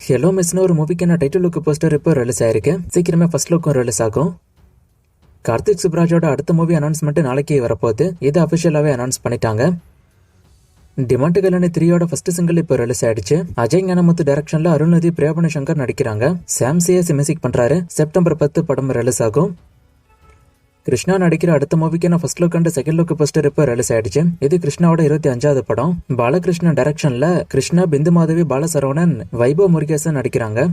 Hello மிஸ்னு ஒரு மூவிக்கான title look poster இப்போ release ஆயிருக்கு. சீக்கிரமே ஃபர்ஸ்ட் லுக்கும் ரிலீஸ் ஆகும். கார்த்திக் சுப்ராஜோட அடுத்த மூவி அனௌன்ஸ்மெண்ட் நாளைக்கு வரப்போகுது. இது அபிஷியலாவே அனௌன்ஸ் பண்ணிட்டாங்க. டிமாண்ட் கல்யாணி 3யோட ஃபர்ஸ்ட் சிங்கிள் இப்போ ரிலீஸ் ஆயிடுச்சு. அஜய் ஞானமுத்து டைரக்ஷன்ல அருள்நிதி பிரியாபணி சங்கர் நடிக்கிறாங்க. சாம் சிஎஸ் மியூசிக் பண்றாரு. செப்டம்பர் 10 படம் ரிலீஸ் ஆகும். கிருஷ்ணா நடிக்கிற அடுத்த மூவிக்கான first look and second look poster இப்போ ரிலீஸ் ஆயிடுச்சு. இது கிருஷ்ணாவோட 25வது படம். பாலகிருஷ்ணன் டைரக்ஷன்ல கிருஷ்ணா, பிந்து மாதவி, பாலசரவணன், வைபவ் முருகேசன் நடிக்கிறாங்க.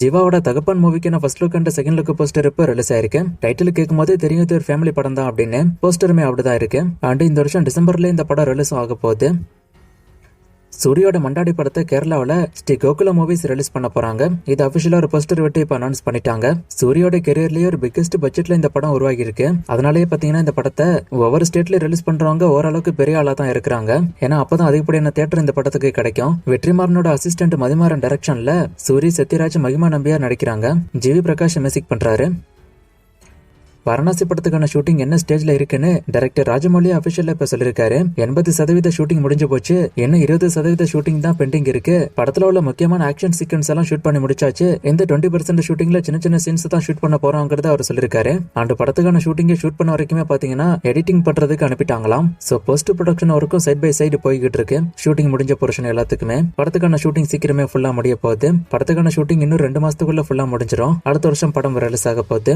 ஜீவாவோட தகப்பன் மூவிக்கான first look and second look poster இப்போ ரிலீஸ் ஆயிருக்கு. டைட்டில் கேட்கும் போது தெரியும் ஒரு ஃபேமிலி படம் தான் அப்படின்னு. போஸ்டருமே அப்படிதான் இருக்கு. அண்ட் இந்த வருஷம் டிசம்பர்ல இந்த படம் ரிலீஸ் ஆக போகுது. சூரியோட மண்டாடி படத்தை கேரளாவில் ஸ்ரீ கோகுல மூவிஸ் ரிலீஸ் பண்ண போறாங்க. இது அபிஷியலா ஒரு போஸ்டர் விட்டு இப்ப அனௌன்ஸ் பண்ணிட்டாங்க. சூரியோட கெரியர்லயே ஒரு பிக்கெஸ்ட் பட்ஜெட்ல இந்த படம் உருவாகி இருக்கு. அதனாலேயே பாத்தீங்கன்னா இந்த படத்தை ஒவ்வொரு ஸ்டேட்ல ரிலீஸ் பண்றவங்க ஓரளவுக்கு பெரிய ஆளா தான் இருக்கிறாங்க. ஏன்னா அப்பதான் அதிகப்படியான தியேட்டர் இந்த படத்துக்கு கிடைக்கும். வெற்றிமாறனோட அசிஸ்டன்ட் மதிமாறன் டைரக்ஷன்ல சூரி, சத்யராஜ், மகிமா நம்பியார் நடிக்கிறாங்க. ஜிவி பிரகாஷ் மியூசிக் பண்றாரு. வாரணாசி படத்துக்கான ஷூட்டிங் என்ன ஸ்டேஜ்ல இருக்குன்னு டைரக்டர் ராஜமௌலி அபிஷியலா இப்ப சொல்லிருக்காரு. 80% ஷூட்டிங் முடிஞ்சு போச்சு. இன்னும் 20% ஷூட்டிங் தான் பெண்டிங் இருக்கு. படத்துல உள்ள முக்கியமான ஆக்ஷன் சீக்வன்ஸ் எல்லாம் ஷூட் பண்ணி முடிச்சாச்சு. இந்த 20% ஷூட்டிங்ல சின்ன சின்ன சீன்ஸ் தான் ஷூட் பண்ண போறாங்கிறத அவர் சொல்லிருக்காரு. அந்த படத்துக்கான ஷூட்டிங்கை ஷூட் பண்ண வரைக்குமே பாத்தீங்கன்னா எடிட்டிங் பண்றதுக்கு அனுப்பிட்டாங்களாம். சோ போஸ்ட் ப்ரொடக்ஷன் ஒர்க்கும் சைட் பை சைடு போய்கிட்டு இருக்கு. ஷூட்டிங் முடிஞ்ச போர்ஷன் எல்லாத்துக்குமே. படத்துக்கான ஷூட்டிங் சீக்கிரமே ஃபுல்லா முடிய போகுது. படத்துக்கான ஷூட்டிங் இன்னும் 2 மாசத்துக்குள்ள ஃபுல்லா முடிஞ்சிடும். அடுத்த வருஷம் படம் ரிலீஸ் ஆக போகுது.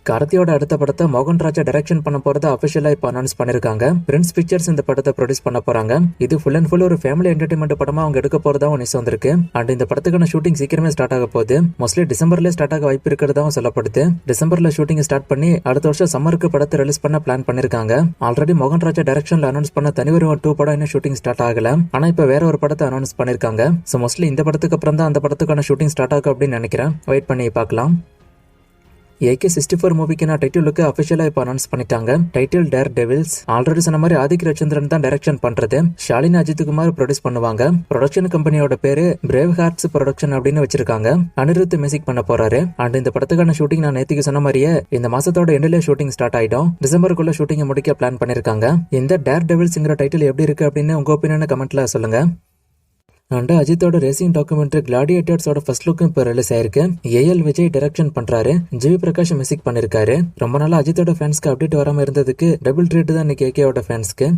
கார்த்தியோட அடுத்த படத்தை மோகன் ராஜா டைரக்ஷன் பண்ண போறத அபிஷியலா இப்ப அனௌன்ஸ் பண்ணிருக்காங்க. பிரின்ஸ் பிக்சர்ஸ் இந்த படத்தை ப்ரொடியூஸ் பண்ண போறாங்க. இது ஃபுல் அண்ட் ஃபுல் ஒரு ஃபேமிலி என்டர்டைன்மெண்ட் படமா அவங்க எடுக்க போறதாவும் நியூஸ் வந்திருக்கு. அண்ட் இந்த படத்துக்கான ஷூட்டிங் சீக்கிரமே ஸ்டார்ட் ஆக போகுது. மோஸ்ட்லி டிசம்பர்ல ஸ்டார்ட் ஆக வாய்ப்பு இருக்கிறதாவும் சொல்லப்படுது. டிசம்பர்ல ஷூட்டிங் ஸ்டார்ட் பண்ணி அடுத்த வருஷம் சம்மருக்கு படத்தை ரிலீஸ் பண்ண பிளான் பண்ணிருக்காங்க. ஆல்ரெடி மோகன் ராஜா டைரக்ஷன்ல அனௌன்ஸ் பண்ண தனிவரும் 2 படம் இன்னும் ஷூட்டிங் ஸ்டார்ட் ஆகல. ஆனா இப்ப வேற ஒரு படத்தை அனௌன்ஸ் பண்ணிருக்காங்க. சோ மோஸ்ட்லி இந்த படத்துக்கு அப்புறம் தான் அந்த படத்துக்கான ஷூட்டிங் ஸ்டார்ட் ஆகும் அப்படின்னு நினைக்கிறேன். வெயிட் பண்ணி பார்க்கலாம். AK-64 மூவிக்கான டைட்டில் லுக்கு அபிஷியலா இப்ப அனௌன்ஸ் பண்ணிட்டாங்க. Title dare devil's. ஆல்ரெடி சொன்ன மாதிரி ஆதிக் ரவிச்சந்திரன் தான் டைரக்ஷன் பண்றது. ஷாலினி அஜித்குமார் ப்ரொடியூஸ் பண்ணுவாங்க. ப்ரொடக்ஷன் கம்பெனியோட பேரு பிரேவ் ஹார்ட்ஸ் ப்ரொடக்ஷன் அப்படின்னு வச்சிருக்காங்க. அனிருத் மியூசிக் பண்ண போறாரு. அண்ட் இந்த படத்துக்கான ஷூட்டிங் நான் நேத்துக்கு சொன்ன மாதிரியே இந்த மாசத்தோட எண்ட்ல ஷூட்டிங் ஸ்டார்ட் ஆயிடும். டிசம்பருக்குள்ள ஷூட்டிங் முடிக்க பிளான் பண்ணிருக்காங்க. இந்த டேர் டெவில்ஸ்ங்கிற டைட்டில் எப்படி இருக்கு அப்படின்னு உங்க ஒப்பீனியன் கமெண்ட்ல சொல்லுங்க. அண்ட் அஜித்தோட ரேசிங் டாக்குமெண்ட்ரி கிளாடியேட்டர்ஸோட ஃபர்ஸ்ட் லுக்கும் இப்போ ரிலீஸ் ஆயிருக்கு. AL விஜய் டைரக்ஷன் பண்றாரு. ஜிவி பிரகாஷ் மியூசிக் பண்ணிருக்காரு. ரொம்ப நாளா அஜித்தோட ஃபேன்ஸ்க்கு அப்டேட் வராம இருந்ததுக்கு டபுள் ட்ரீட் தான் இன்னைக்கு AK-வோட ஃபேன்ஸ்க்கு.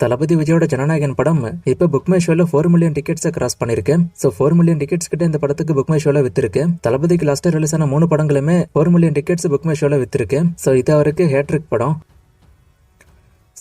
தளபதி விஜயோட ஜனநாயகன் படம் இப்ப புக் மை ஷோல 4 மில்லியன் டிக்கெட்ஸை கிராஸ் பண்ணிருக்கு. சோ 4 மில்லியன் டிக்கெட்ஸ் கிட்ட இந்த படத்துக்கு புக் மை ஷோல வித்திருக்கு. தளபதிக்கு லாஸ்டா ரிலீஸ் ஆன 3 படங்களுமே 4 மில்லியன் டிக்கெட்ஸ் புக் மை ஷோல வித்திருக்கு. சோ இது அவருக்கு ஹேட்ரிக் படம்.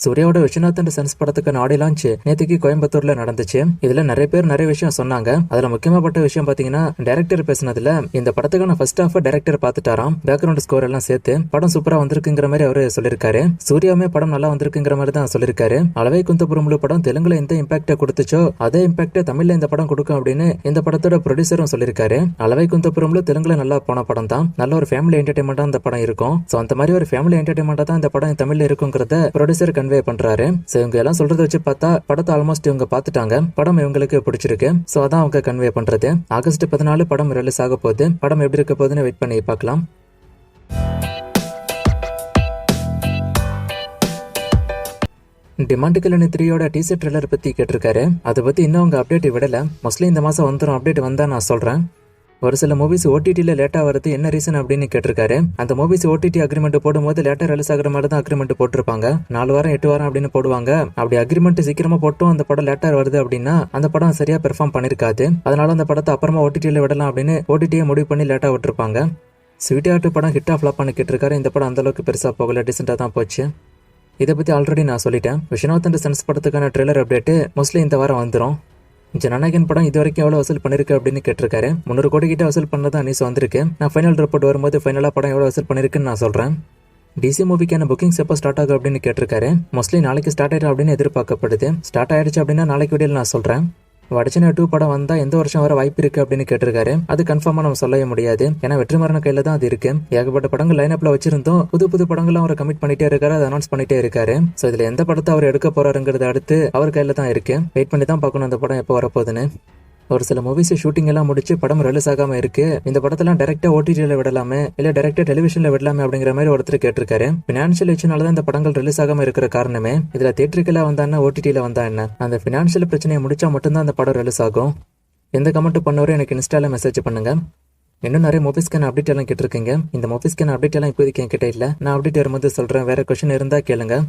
சூர்யாவோட விஸ்வநாத் அண்ட் சன்ஸ் படத்துக்கான ஆடியோ லான்ச் நேற்றுக்கு கோயம்புத்தூர்ல நடந்துச்சு. இதுல நிறைய பேர் நிறைய விஷயம் சொன்னாங்க. அதுல முக்கியமாப்பட்ட விஷயம் பாத்தீங்கன்னா டைரக்டர் பேசினதுல இந்த படத்துக்கான ஃபர்ஸ்ட் ஹாஃப் டைரக்டர் பாத்துட்டாராம். பேக்ரவுண்ட் ஸ்கோர் எல்லாம் சேர்த்து படம் சூப்பரா வந்திருக்குங்கிற மாதிரி அவரு சொல்லிருக்காரு. சூர்யாவுமே படம் நல்லா வந்திருக்குங்கிற மாதிரி தான் சொல்லிருக்காரு. அளவை குந்தபுரம்லு படம் தெலுங்குல எந்த இம்பாக்ட கொடுத்துச்சோ அதே இம்பாக்ட தமிழ்ல இந்த படம் கொடுக்கும் அப்படின்னு இந்த படத்தோட ப்ரொடியூசரும் சொல்லிருக்காரு. அளவை குந்தபுரம்லு தெலுங்குல நல்லா போன படம் தான். நல்ல ஒரு ஃபேமிலி என்டர்டைன்மெண்டா இந்த படம் இருக்கும். சோ அந்த மாதிரி ஒரு ஃபேமிலி என்டர்டைன்மெண்டா தான் இந்த படம் தமிழ்ல இருக்குங்கிறத ப்ரொடியூசர் கன்வே பண்றாரு. சோ இவங்க எல்லாம் சொல்றதை வச்சு பார்த்தா படத்தை ஆல்மோஸ்ட் இவங்க பாத்துட்டாங்க. படம் இவங்களுக்கு பிடிச்சிருக்கு. சோ அதான் அவங்க கன்வே பண்றது. ஆகஸ்ட் 14 படம் ரிலீஸ் ஆக போகுது. படம் எப்படி இருக்க போகுதுன்னு வெயிட் பண்ணி பார்க்கலாம். டிமாண்ட் கல்யாணி 3யோட டீசர் ட்ரெய்லர் பத்தி கேட்டிருக்காரு. அதை பத்தி இன்னும் அவங்க அப்டேட் விடல. மோஸ்ட்லி இந்த மாசம் வந்துடும். அப்டேட் வந்தா நான் சொல்றேன். ஒரு சில மூவிஸ் OTTல லேட்டா வருது, என்ன ரீசன் அப்படின்னு கேட்டிருக்காரு. அந்த மூவிஸ் OTT அக்ரிமெண்ட் போடும்போது லேட்டா ரிலீஸ் ஆகிற மாதிரி தான் அக்ரிமெண்ட் போட்டிருப்பாங்க. 4 வாரம் 8 வாரம் அப்படின்னு போடுவாங்க. அப்படி அக்ரிமெண்ட் சீக்கிரமா போட்டும் அந்த படம் லேட்டா வருது அப்படின்னா அந்த படம் சரியா பெர்ஃபார்ம் பண்ணிருக்காது. அதனால அந்த படத்தை அப்புறமா OTTல விடலாம் அப்படின்னு OTT முடிவு பண்ணி லேட்டா விட்டுருப்பாங்க. ஸ்வீட் ஹார்ட் படம் ஹிட் ஆஃப் ஃபிளாப் பண்ணி கேட்டிருக்காரு. இந்த படம் அந்த அளவுக்கு பெருசா போகல, டீசெண்டா தான் போச்சு. இதை பத்தி ஆல்ரெடி நான் சொல்லிட்டேன். விஸ்வநாத் அண்ட் சன்ஸ் படத்துக்கான ட்ரெய்லர் அப்டேட் மோஸ்ட்லி இந்த வாரம் வந்துடும். ஜனநாயகன் படம் இது வரைக்கும் எவ்வளவு வசூல் பண்ணிருக்கு அப்படின்னு கேட்டிருக்காரு. 300 கோடி கிட்ட வசூல் பண்ணதான் நியூஸ் வந்திருக்கு. நான் ஃபைனல் ரிப்போர்ட் வரும்போது ஃபைனலா படம் எவ்வளவு வசூல் பண்ணிருக்குன்னு நான் சொல்றேன். DC மூவிக்கான புக்கிங்ஸ் எப்போ ஸ்டார்ட் ஆகும் அப்படின்னு கேட்டிருக்காரு. மோஸ்ட்லி நாளைக்கு ஸ்டார்ட் ஆயிடும் அப்படின்னு எதிர்பார்க்கப்படுது. ஸ்டார்ட் ஆயிடுச்சு அப்படின்னா நாளைக்கு வீடியோல நான் சொல்றேன். வடச்சனை 2 படம் வந்தா எந்த வருஷம் வர வாய்ப்பு இருக்கு அப்படின்னு கேட்டிருக்காரு. அது கன்ஃபார்மா நம்ம சொல்லவே முடியாது. ஏன்னா வெற்றிமாறன் கையில தான் அது இருக்கு. ஏகப்பட்ட படங்கள் லைனப்ல வச்சிருந்தோம். புது படங்கள் அவர் கமிட் பண்ணிட்டே இருக்காரு. அதை அனௌன்ஸ் பண்ணிட்டே இருக்காரு. சோ இதுல எந்த படத்தை அவர் எடுக்க போறாருங்கிறது அடுத்து அவர் கையில தான் இருக்கு. வெயிட் பண்ணி தான் பார்க்கணும் அந்த படம் எப்போ வரப்போகுதுன்னு. ஒரு சில மூவிஸ் ஷூட்டிங் எல்லாம் முடிச்சு படம் ரிலீஸ் ஆகாம இருக்கு. இந்த படத்தெல்லாம் டைரக்டா OTTல விடலாமே இல்ல டைரக்டா டெலிவிஷன்ல விடலாமே அப்படிங்கிற மாதிரி ஒருத்தர் கேட்டிருக்காரு. பினான்சியல் இஷ்யூனாலதான் இந்த படங்கள் ரிலீஸ் ஆகாம இருக்கிற காரணமே. இதுல தியேட்டருக்குல வந்தா என்ன, OTTல வந்தா என்ன, அந்த பினான்சியல் பிரச்சனையை முடிச்சா மட்டும்தான் அந்த படம் ரிலீஸ் ஆகும். எந்த கமெண்ட் பண்ணவரும் எனக்கு இன்ஸ்டால மெசேஜ் பண்ணுங்க. இன்னும் நிறைய மூவிஸ்க்கான அப்டேட் எல்லாம் கேட்டிருக்கீங்க. இந்த மூவிஸ்க்கான அப்டேட் எல்லாம் இப்போதைக்கு என்கிட்ட இல்லை. நான் அப்டேட் வரும்போது சொல்கிறேன். வேற கொஸ்டின் இருந்தால் கேளுங்க.